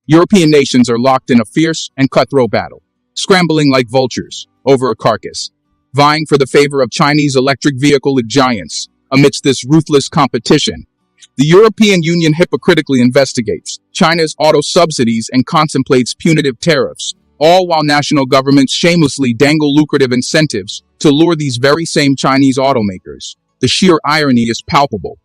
European nations are locked in a fierce and cutthroat battle, scrambling like vultures over a carcass, vying for the favor of Chinese electric vehicle giants. Amidst this ruthless competition, the European Union hypocritically investigates China's auto subsidies and contemplates punitive tariffs, all while national governments shamelessly dangle lucrative incentives to lure these very same Chinese automakers. The sheer irony is palpable.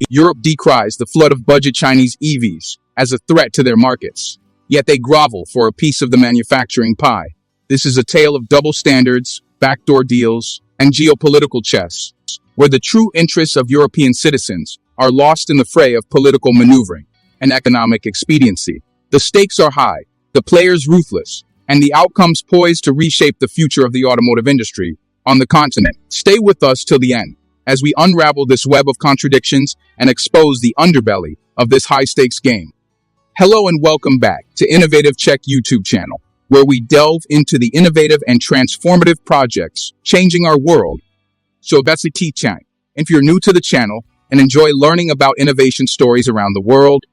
Europe decries the flood of budget Chinese EVs as a threat to their markets, yet they grovel for a piece of the manufacturing pie. This is a tale of double standards, backdoor deals, and geopolitical chess, where the true interests of European citizens are lost in the fray of political maneuvering and economic expediency. The stakes are high, the players ruthless, and the outcomes poised to reshape the future of the automotive industry on the continent. Stay with us till the end as we unravel this web of contradictions and expose the underbelly of this high-stakes game. Hello and welcome back to Innovative Check YouTube channel, where we delve into the innovative and transformative projects changing our world. So that's the key channel. If you're new to the channel and enjoy learning about innovation stories around the world,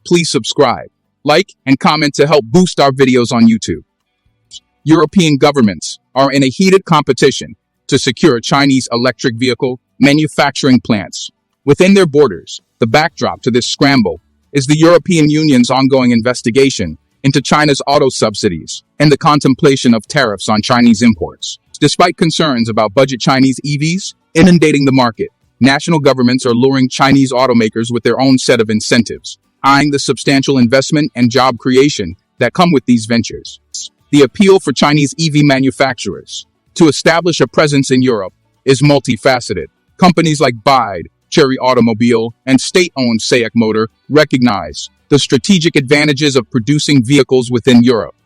please subscribe, like, and comment to help boost our videos on YouTube. European governments are in a heated competition to secure Chinese electric vehicle manufacturing plants within their borders. The backdrop to this scramble is the European Union's ongoing investigation into China's auto subsidies and the contemplation of tariffs on Chinese imports. Despite concerns about budget Chinese EVs inundating the market, national governments are luring Chinese automakers with their own set of incentives, eyeing the substantial investment and job creation that come with these ventures. The appeal for Chinese EV manufacturers to establish a presence in Europe is multifaceted. Companies like BYD, Chery Automobile, and state-owned SAIC Motor recognize the strategic advantages of producing vehicles within Europe.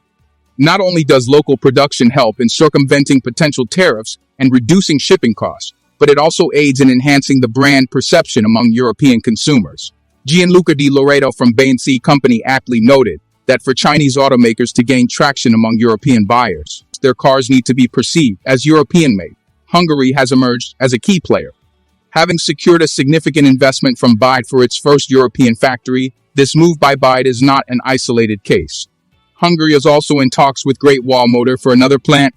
Not only does local production help in circumventing potential tariffs and reducing shipping costs, but it also aids in enhancing the brand perception among European consumers. Gianluca Di Loreto from Bain C Company aptly noted that for Chinese automakers to gain traction among European buyers, their cars need to be perceived as European-made. Hungary has emerged as a key player. Having secured a significant investment from BYD for its first European factory, this move by BYD is not an isolated case. Hungary is also in talks with Great Wall Motor for another plant.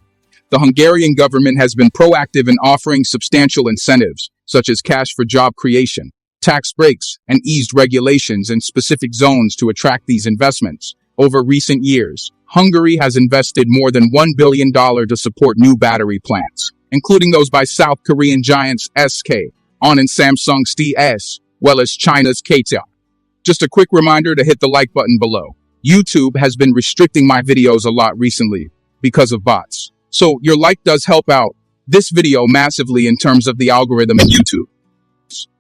The Hungarian government has been proactive in offering substantial incentives, such as cash for job creation, tax breaks, and eased regulations in specific zones to attract these investments. Over recent years, Hungary has invested more than $1 billion to support new battery plants, including those by South Korean giants SK On and Samsung's DS, well as China's KTA. Just a quick reminder to hit the like button below. YouTube has been restricting my videos a lot recently because of bots. So your like does help out this video massively in terms of the algorithm in YouTube.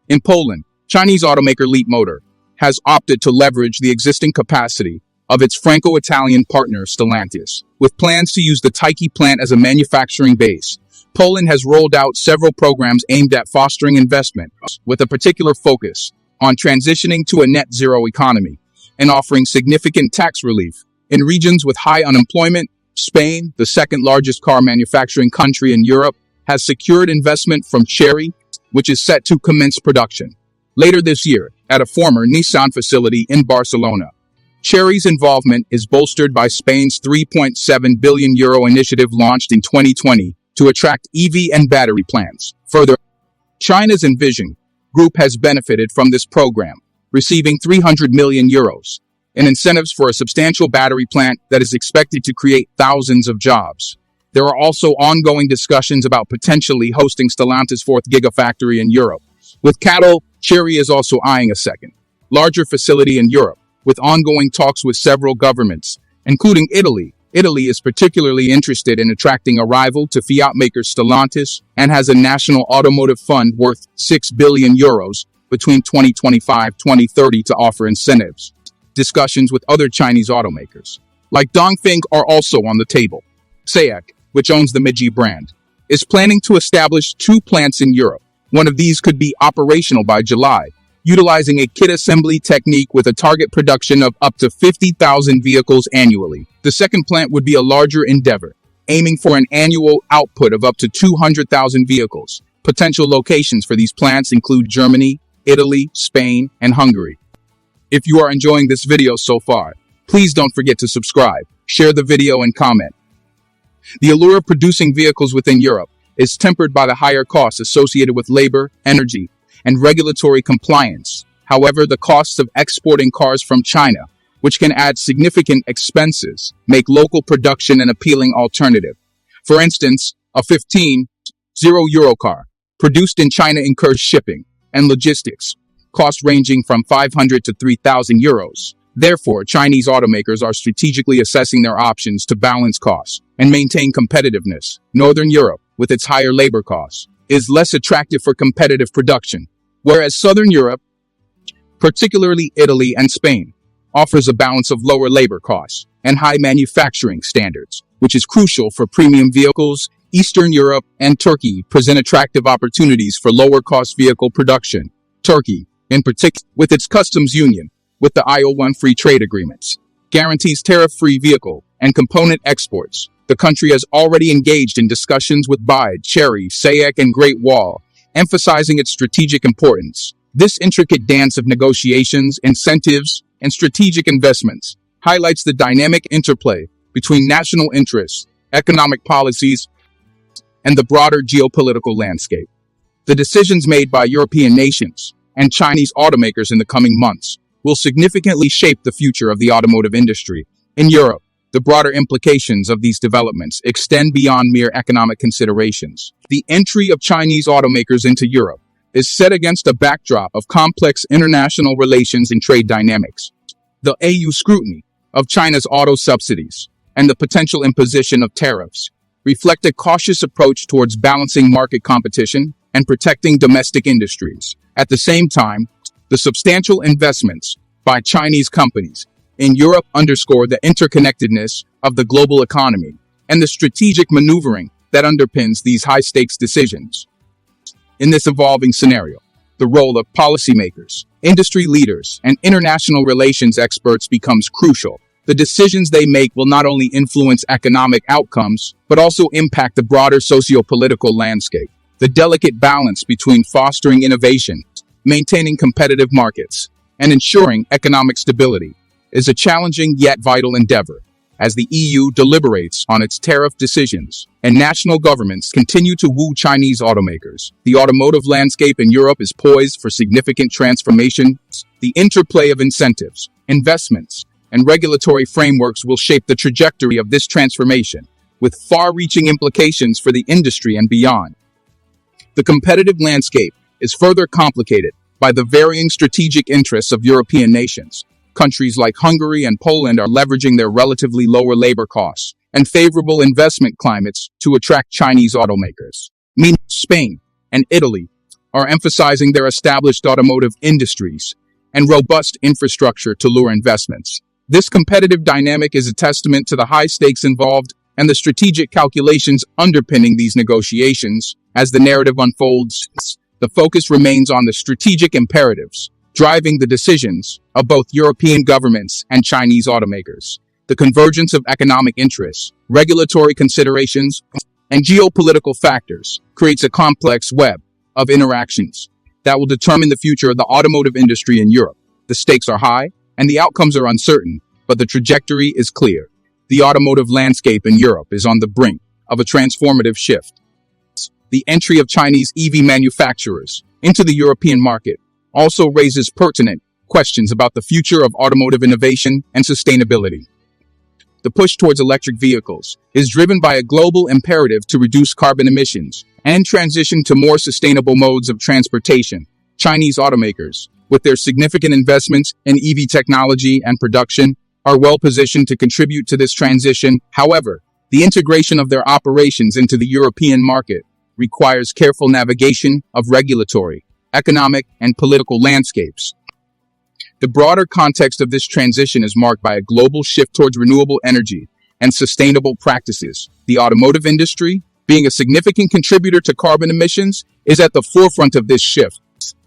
In Poland, Chinese automaker Leapmotor has opted to leverage the existing capacity of its Franco-Italian partner Stellantis, with plans to use the Tychy plant as a manufacturing base. Poland has rolled out several programs aimed at fostering investment, with a particular focus on transitioning to a net zero economy and offering significant tax relief in regions with high unemployment. Spain, the second largest car manufacturing country in Europe, has secured investment from Chery, which is set to commence production later this year at a former Nissan facility in Barcelona. Chery's involvement is bolstered by Spain's €3.7 billion initiative launched in 2020 to attract EV and battery plants. Further, China's Envision Group has benefited from this program, receiving €300 million in incentives for a substantial battery plant that is expected to create thousands of jobs. There are also ongoing discussions about potentially hosting Stellantis' fourth gigafactory in Europe. With cattle, Chery is also eyeing a second, larger facility in Europe, with ongoing talks with several governments, including Italy. Italy is particularly interested in attracting a rival to Fiat maker Stellantis and has a national automotive fund worth €6 billion between 2025-2030 to offer incentives. Discussions with other Chinese automakers, like Dongfeng, are also on the table. SAIC, which owns the Midji brand, is planning to establish 2 plants in Europe. One of these could be operational by July, utilizing a kit assembly technique with a target production of up to 50,000 vehicles annually. The second plant would be a larger endeavor, aiming for an annual output of up to 200,000 vehicles. Potential locations for these plants include Germany, Italy, Spain, and Hungary. If you are enjoying this video so far, Please don't forget to subscribe, share the video and comment. The allure of producing vehicles within Europe is tempered by the higher costs associated with labor, energy, and regulatory compliance. However, the costs of exporting cars from China, which can add significant expenses, make local production an appealing alternative. For instance, a 15 euro car produced in China incurs shipping and logistics, costs ranging from 500 to 3,000 euros. Therefore, Chinese automakers are strategically assessing their options to balance costs and maintain competitiveness. Northern Europe, with its higher labor costs, is less attractive for competitive production, whereas Southern Europe, particularly Italy and Spain, offers a balance of lower labor costs and high manufacturing standards, which is crucial for premium vehicles. Eastern Europe and Turkey present attractive opportunities for lower-cost vehicle production. Turkey, in particular, with its customs union, with the IO1 free trade agreements, guarantees tariff-free vehicle and component exports. The country has already engaged in discussions with BYD, Chery, SAIC, and Great Wall, emphasizing its strategic importance. This intricate dance of negotiations, incentives, and strategic investments highlights the dynamic interplay between national interests, economic policies, and the broader geopolitical landscape. The decisions made by European nations and Chinese automakers in the coming months will significantly shape the future of the automotive industry. In Europe, the broader implications of these developments extend beyond mere economic considerations. The entry of Chinese automakers into Europe is set against a backdrop of complex international relations and trade dynamics. The EU scrutiny of China's auto subsidies and the potential imposition of tariffs reflect a cautious approach towards balancing market competition and protecting domestic industries. At the same time, the substantial investments by Chinese companies in Europe underscore the interconnectedness of the global economy and the strategic maneuvering that underpins these high-stakes decisions. In this evolving scenario, the role of policymakers, industry leaders, and international relations experts becomes crucial. The decisions they make will not only influence economic outcomes, but also impact the broader socio-political landscape. The delicate balance between fostering innovation, maintaining competitive markets, and ensuring economic stability is a challenging yet vital endeavor. As the EU deliberates on its tariff decisions and national governments continue to woo Chinese automakers, the automotive landscape in Europe is poised for significant transformation. The interplay of incentives, investments, and regulatory frameworks will shape the trajectory of this transformation, with far-reaching implications for the industry and beyond. The competitive landscape is further complicated by the varying strategic interests of European nations. Countries like Hungary and Poland are leveraging their relatively lower labor costs and favorable investment climates to attract Chinese automakers. Meanwhile, Spain and Italy are emphasizing their established automotive industries and robust infrastructure to lure investments. This competitive dynamic is a testament to the high stakes involved and the strategic calculations underpinning these negotiations. As the narrative unfolds, the focus remains on the strategic imperatives driving the decisions of both European governments and Chinese automakers. The convergence of economic interests, regulatory considerations, and geopolitical factors creates a complex web of interactions that will determine the future of the automotive industry in Europe. The stakes are high, and the outcomes are uncertain, but the trajectory is clear. The automotive landscape in Europe is on the brink of a transformative shift. The entry of Chinese EV manufacturers into the European market also raises pertinent questions about the future of automotive innovation and sustainability. The push towards electric vehicles is driven by a global imperative to reduce carbon emissions and transition to more sustainable modes of transportation. Chinese automakers, with their significant investments in EV technology and production, are well positioned to contribute to this transition. However, the integration of their operations into the European market requires careful navigation of regulatory, economic, and political landscapes. The broader context of this transition is marked by a global shift towards renewable energy and sustainable practices. The automotive industry, being a significant contributor to carbon emissions, is at the forefront of this shift.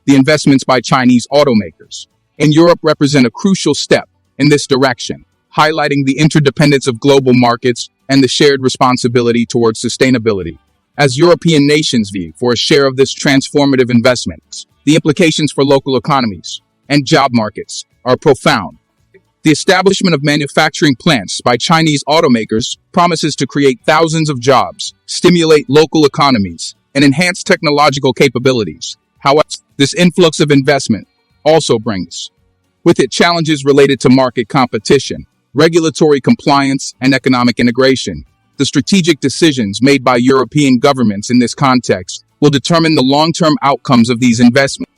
The investments by Chinese automakers in Europe represent a crucial step in this direction, highlighting the interdependence of global markets and the shared responsibility towards sustainability. As European nations vie for a share of this transformative investment, the implications for local economies and job markets are profound. The establishment of manufacturing plants by Chinese automakers promises to create thousands of jobs, stimulate local economies, and enhance technological capabilities. However, this influx of investment also brings with it challenges related to market competition, regulatory compliance, and economic integration. The strategic decisions made by European governments in this context will determine the long-term outcomes of these investments.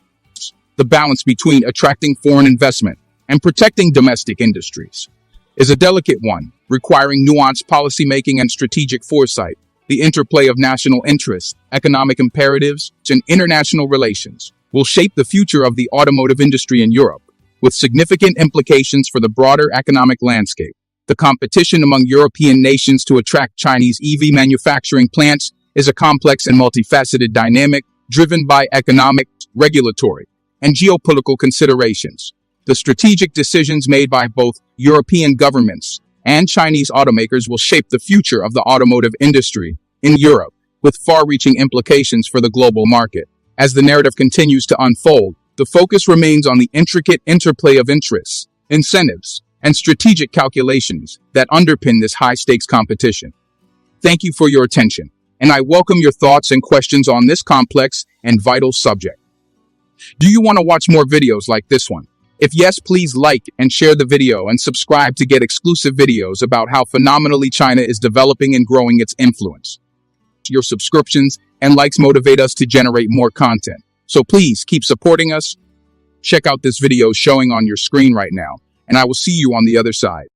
The balance between attracting foreign investment and protecting domestic industries is a delicate one, requiring nuanced policymaking and strategic foresight. The interplay of national interests, economic imperatives, and international relations will shape the future of the automotive industry in Europe, with significant implications for the broader economic landscape. The competition among European nations to attract Chinese EV manufacturing plants is a complex and multifaceted dynamic driven by economic, regulatory, and geopolitical considerations. The strategic decisions made by both European governments and Chinese automakers will shape the future of the automotive industry in Europe, with far-reaching implications for the global market. As the narrative continues to unfold, the focus remains on the intricate interplay of interests, incentives, and strategic calculations that underpin this high-stakes competition. Thank you for your attention, and I welcome your thoughts and questions on this complex and vital subject. Do you want to watch more videos like this one? If yes, please like and share the video and subscribe to get exclusive videos about how phenomenally China is developing and growing its influence. Your subscriptions and likes motivate us to generate more content, so please keep supporting us. Check out this video showing on your screen right now, and I will see you on the other side.